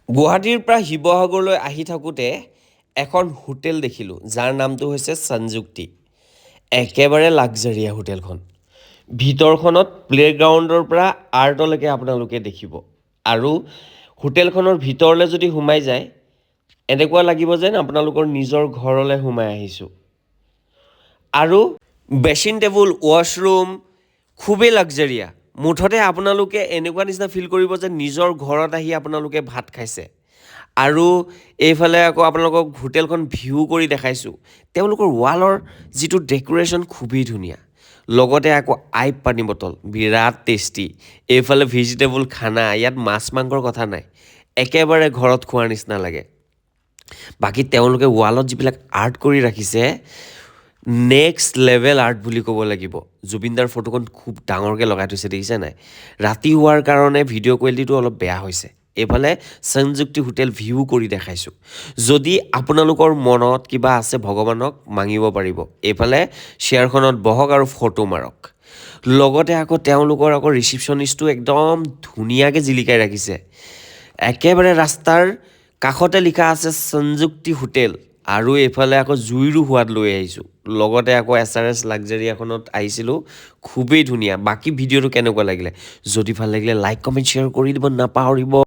গুৱাহাটীৰ পৰা শিৱসাগৰলৈ আহি থাকোঁতে এখন হোটেল দেখিলোঁ যাৰ নামটো হৈছে সঞ্জুক্তি। একেবাৰে লাক্সাৰিয়া হোটেলখন। ভিতৰখনত প্লে'গ্ৰাউণ্ডৰ পৰা আৰ্টলৈকে আপোনালোকে দেখিব আৰু হোটেলখনৰ ভিতৰলৈ যদি সোমাই যায় এনেকুৱা লাগিব যেন আপোনালোকৰ নিজৰ ঘৰলৈ সোমাই আহিছোঁ। আৰু বেচিন টেবুল, ৱাছৰুম খুবেই লাক্সাৰিয়া। মুঠতে আপোনালোকে এনেকুৱা নিচিনা ফিল কৰিব যে নিজৰ ঘৰত আহি আপোনালোকে ভাত খাইছে। আৰু এইফালে আকৌ আপোনালোকক হোটেলখন ভিউ কৰি দেখাইছোঁ। তেওঁলোকৰ ৱালৰ যিটো ডেক'ৰেশ্যন খুবেই ধুনীয়া। লগতে আকৌ পানী বটল বিৰাট টেষ্টি। এইফালে ভেজিটেবল খানা, ইয়াত মাছ মাংসৰ কথা নাই, একেবাৰে ঘৰত খোৱাৰ নিচিনা লাগে। বাকী তেওঁলোকে ৱালত যিবিলাক আৰ্ট কৰি ৰাখিছে নেক্সট লেভেল আৰ্ট বুলি ক'ব লাগিব। জুবিনদাৰ ফটোখন খুব ডাঙৰকৈ লগাই থৈছে, দেখিছে নাই? ৰাতি হোৱাৰ কাৰণে ভিডিঅ' কোৱালিটিটো অলপ বেয়া হৈছে। এইফালে সঞ্জুক্তি হোটেল ভিউ কৰি দেখাইছোঁ। যদি আপোনালোকৰ মনত কিবা আছে ভগৱানক মাগিব পাৰিব। এইফালে শ্বেয়াৰখনত বহক আৰু ফটো মাৰক। লগতে আকৌ তেওঁলোকৰ ৰিচিপশ্যনিষ্টটো একদম ধুনীয়াকৈ জিলিকাই ৰাখিছে। একেবাৰে ৰাস্তাৰ কাষতে লিখা আছে সঞ্জুক্তি হোটেল। আৰু এইফালে আকৌ জুইৰো সোৱাদ লৈ আহিছোঁ। লগতে আকৌ SRS লাক্সাৰিয়াখনত আহিছিলোঁ, খুবেই ধুনীয়া। বাকী ভিডিঅ'টো কেনেকুৱা লাগিলে? যদি ভাল লাগিলে লাইক কমেণ্ট শ্বেয়াৰ কৰি দিব নাপাহৰিব।